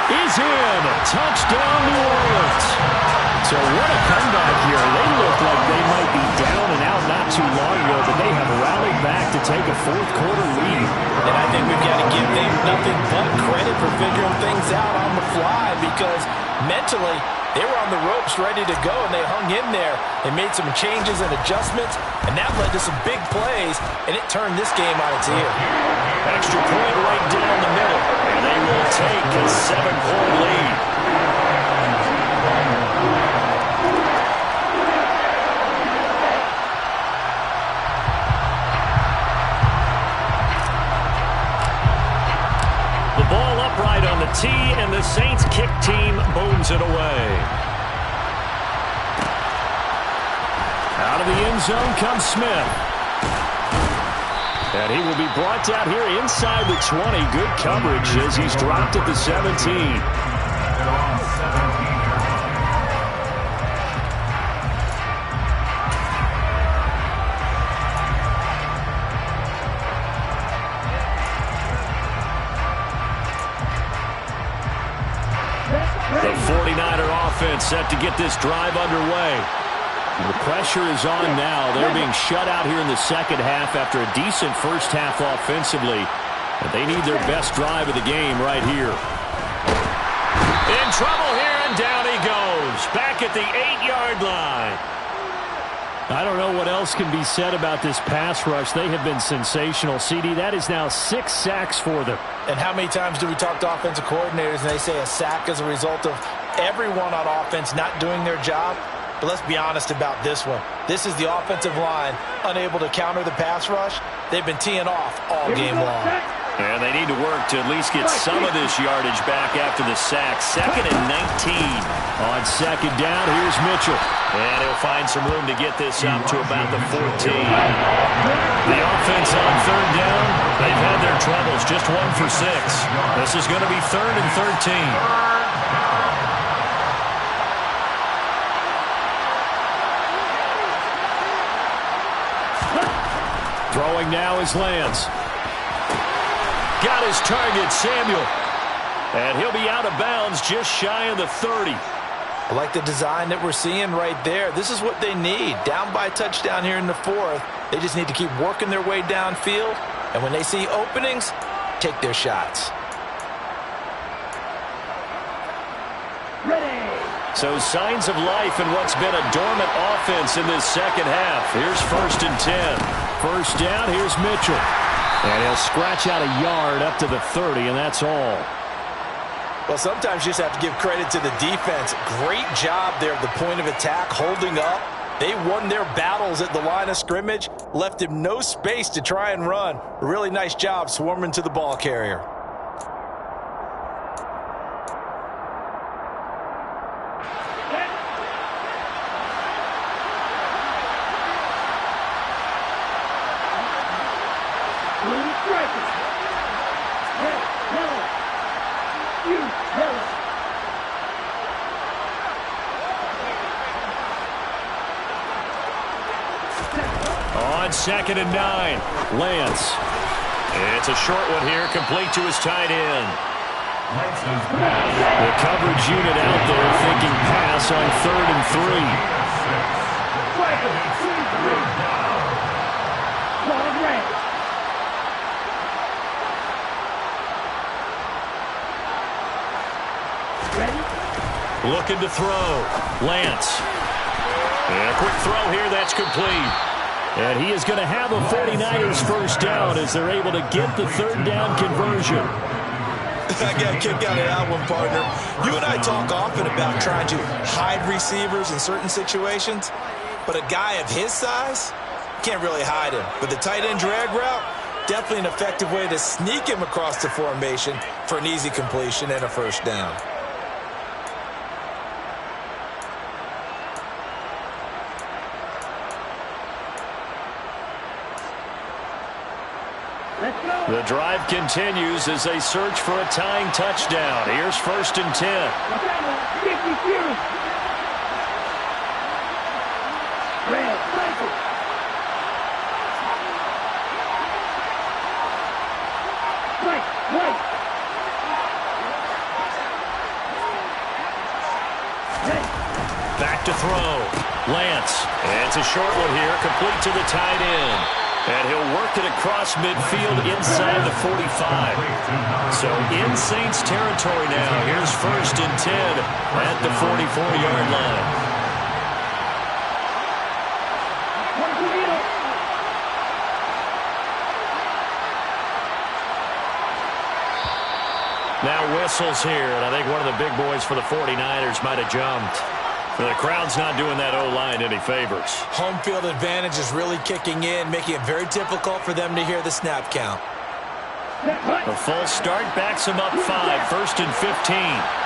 is in. Touchdown, New Orleans. So what a comeback here. They look like they might be down and out not too long ago, but they have rallied back to take a 4th-quarter lead. And I think we've got to give them nothing but credit for figuring things out on the fly, because mentally they were on the ropes ready to go, and they hung in there. They made some changes and adjustments, and that led to some big plays, and it turned this game on its ear. Extra point right down the middle, and they will take a 7-point lead. The ball upright on the tee, and the Saints kick team booms it away. Out of the end zone comes Smith. And he will be brought down here inside the 20. Good coverage as he's dropped at the 17. The 49er offense set to get this drive underway. The pressure is on now. They're being shut out here in the second half after a decent first half offensively. But they need their best drive of the game right here. In trouble here, and down he goes. Back at the 8-yard line. I don't know what else can be said about this pass rush. They have been sensational. CD, that is now 6 sacks for them. And how many times do we talk to offensive coordinators and they say a sack is a result of everyone on offense not doing their job? But let's be honest about this one. This is the offensive line unable to counter the pass rush. They've been teeing off all game long. And they need to work to at least get some of this yardage back after the sack. 2nd and 19. On 2nd down, here's Mitchell. And he'll find some room to get this up to about the 14. The offense on 3rd down, they've had their troubles. Just 1 for 6. This is going to be 3rd and 13. Throwing now is Lance. Got his target, Samuel. And he'll be out of bounds just shy of the 30. I like the design that we're seeing right there. This is what they need. Down by a touchdown here in the fourth. They just need to keep working their way downfield. And when they see openings, take their shots. Ready. So signs of life in what's been a dormant offense in this second half. Here's 1st and 10. First down, here's Mitchell. And he'll scratch out a yard up to the 30, and that's all. Well, sometimes you just have to give credit to the defense. Great job there at the point of attack, holding up. They won their battles at the line of scrimmage, left him no space to try and run. A really nice job swarming to the ball carrier. On 2nd and 9, Lance. It's a short one here, complete to his tight end. The coverage unit out there thinking pass on 3rd and 3. Looking to throw. Lance. And a quick throw here, that's complete. And he is going to have the 49ers first down as they're able to get the 3rd down conversion. I got a kick out of that one, partner. You and I talk often about trying to hide receivers in certain situations, but a guy of his size can't really hide him. But the tight end drag route, definitely an effective way to sneak him across the formation for an easy completion and a first down. The drive continues as they search for a tying touchdown. Here's 1st and 10. Back to throw. Lance. It's a short one here, complete to the tight end. And he'll work it across midfield inside the 45. So in Saints territory now. Here's 1st and 10 at the 44-yard line. Now whistles here, and I think one of the big boys for the 49ers might have jumped. The crowd's not doing that O-line any favors. Home field advantage is really kicking in, making it very difficult for them to hear the snap count. A full start backs him up 5, 1st and 15.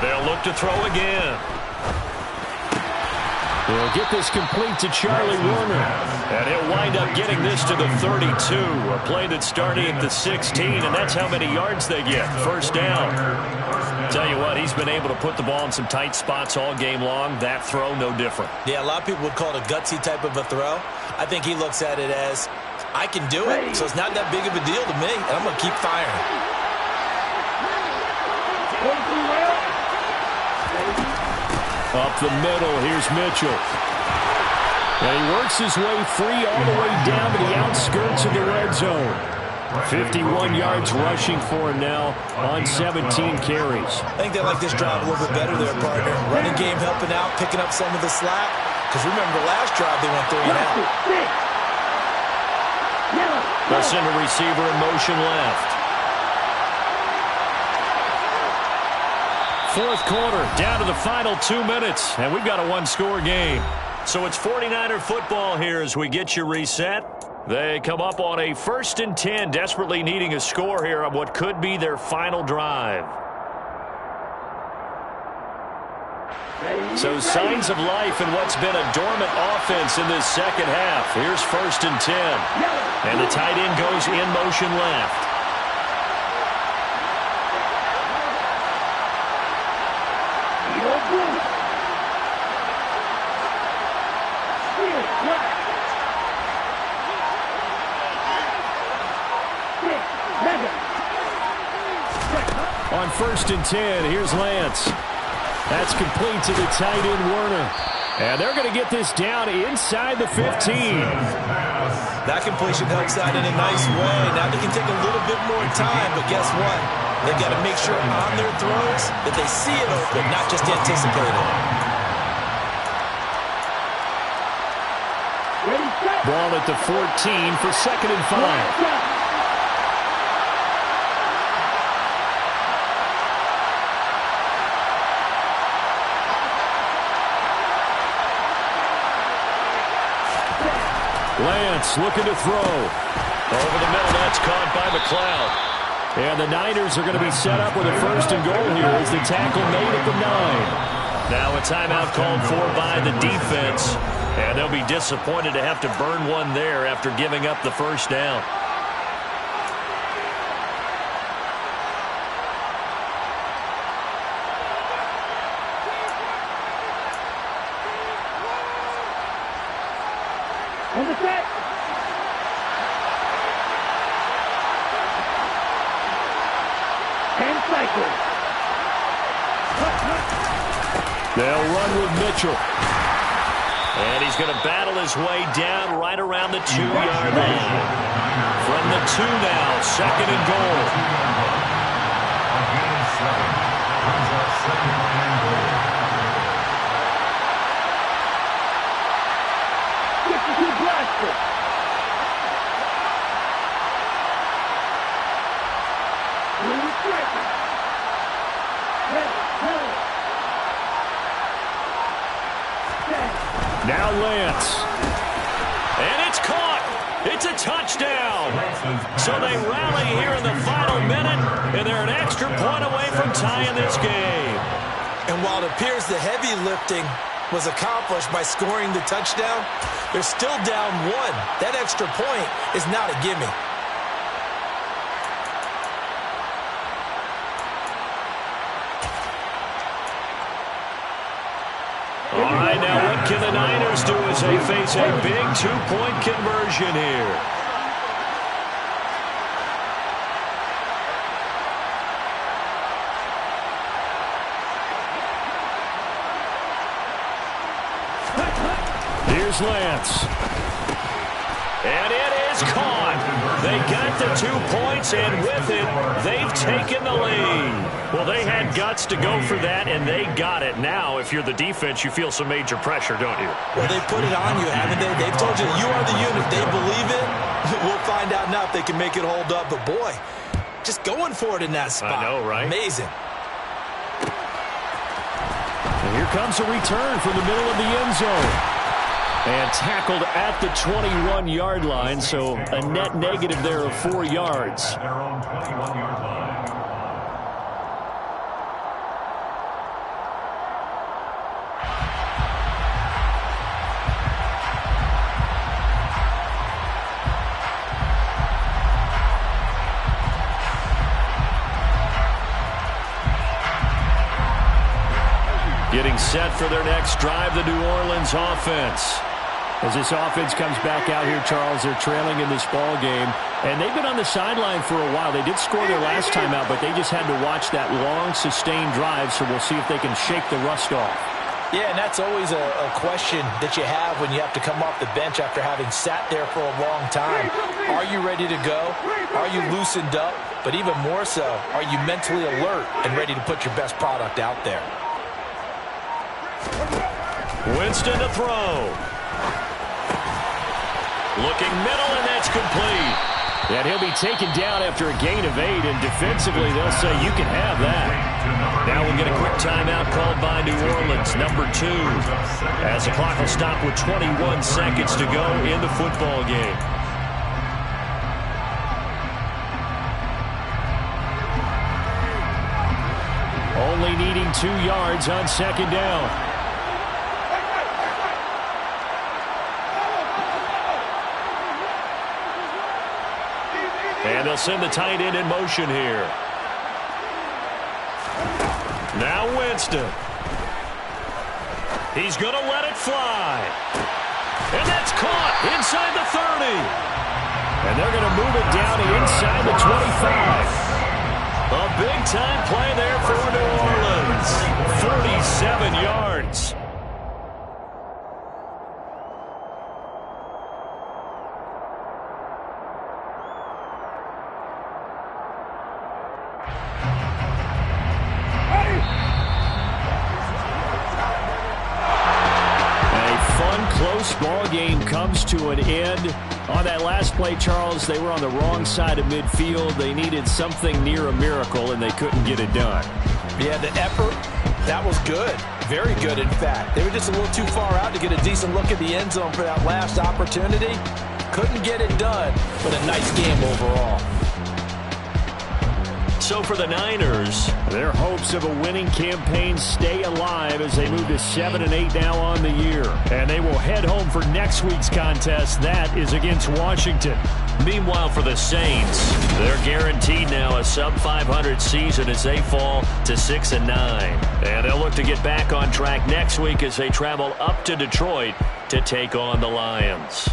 They'll look to throw again. They'll get this complete to Charlie Warner. And he'll wind up getting this to the 32. A play that's starting at the 16, and that's how many yards they get. First down. Tell you what, he's been able to put the ball in some tight spots all game long. That throw, no different. Yeah, a lot of people would call it a gutsy type of a throw. I think he looks at it as, I can do it, so it's not that big of a deal to me, and I'm going to keep firing. Up the middle, here's Mitchell. And he works his way free all the way down to the outskirts of the red zone. 51 yards rushing for him now on 17 carries. I think they like this drive a little bit better there, partner. Running game helping out, picking up some of the slack. Because remember, the last drive they went 3 and out. They'll send a receiver in motion left. Fourth quarter, down to the final 2 minutes, and we've got a one-score game. So it's 49er football here as we get you reset. They come up on a 1st and 10, desperately needing a score here on what could be their final drive. Ready. So signs of life in what's been a dormant offense in this second half. Here's 1st and 10. And the tight end goes in motion left. On 1st and 10, here's Lance. That's complete to the tight end, Werner. And they're going to get this down inside the 15. That completion helps out in a nice way. Now they can take a little bit more time, but guess what? They've got to make sure on their throws that they see it open, not just anticipate it. Ball at the 14 for 2nd and 5. Lance looking to throw. Over the middle, that's caught by McLeod. And the Niners are going to be set up with a 1st and goal here as the tackle made at the 9. Now a timeout called for by the defense. And they'll be disappointed to have to burn one there after giving up the 1st down. On the set. And cycle. They'll run with Mitchell. And he's going to battle his way down right around the 2-yard line. From the 2 now, 2nd and goal. Now Lance. And it's caught. It's a touchdown. So they rally here in the final minute, and they're an extra point away from tying this game. And while it appears the heavy lifting was accomplished by scoring the touchdown, they're still down 1. That extra point is not a gimme. All right, now what can the Niners do as they face a big 2-point conversion here? Here's Lance. And it is caught. They got the 2 points, and with it, they've taken the lead. Well, they had guts to go for that, and they got it. Now, if you're the defense, you feel some major pressure, don't you? Well, they put it on you, haven't they? They've told you you are the unit they believe in. We'll find out now if they can make it hold up. But, boy, just going for it in that spot. I know, right? Amazing. And here comes a return from the middle of the end zone. And tackled at the 21-yard line, so a net negative there of 4 yards. At their own 21-yard line. Getting set for their next drive, the New Orleans offense. As this offense comes back out here, Charles, they're trailing in this ball game. And they've been on the sideline for a while. They did score their last time out, but they just had to watch that long, sustained drive, so we'll see if they can shake the rust off. Yeah, and that's always a question that you have when you have to come off the bench after having sat there for a long time. Are you ready to go? Are you loosened up? But even more so, are you mentally alert and ready to put your best product out there? Winston to throw. Looking middle, and that's complete. And he'll be taken down after a gain of 8, and defensively they'll say you can have that. Now we'll get a quick timeout called by New Orleans, number 2, as the clock will stop with 21 seconds to go in the football game. Only needing 2 yards on 2nd down. They'll send the tight end in motion here. Now Winston. He's going to let it fly. And that's caught inside the 30. And they're going to move it down to inside the 25. A big-time play there for New Orleans. 47 yards. Ball game comes to an end. On that last play, Charles, they were on the wrong side of midfield. They needed something near a miracle, and they couldn't get it done. Yeah, the effort, that was good. Very good, in fact. They were just a little too far out to get a decent look at the end zone for that last opportunity. Couldn't get it done, but a nice game overall. So for the Niners, their hopes of a winning campaign stay alive as they move to 7-8 now on the year. And they will head home for next week's contest. That is against Washington. Meanwhile, for the Saints, they're guaranteed now a sub-500 season as they fall to 6-9. And they'll look to get back on track next week as they travel up to Detroit to take on the Lions.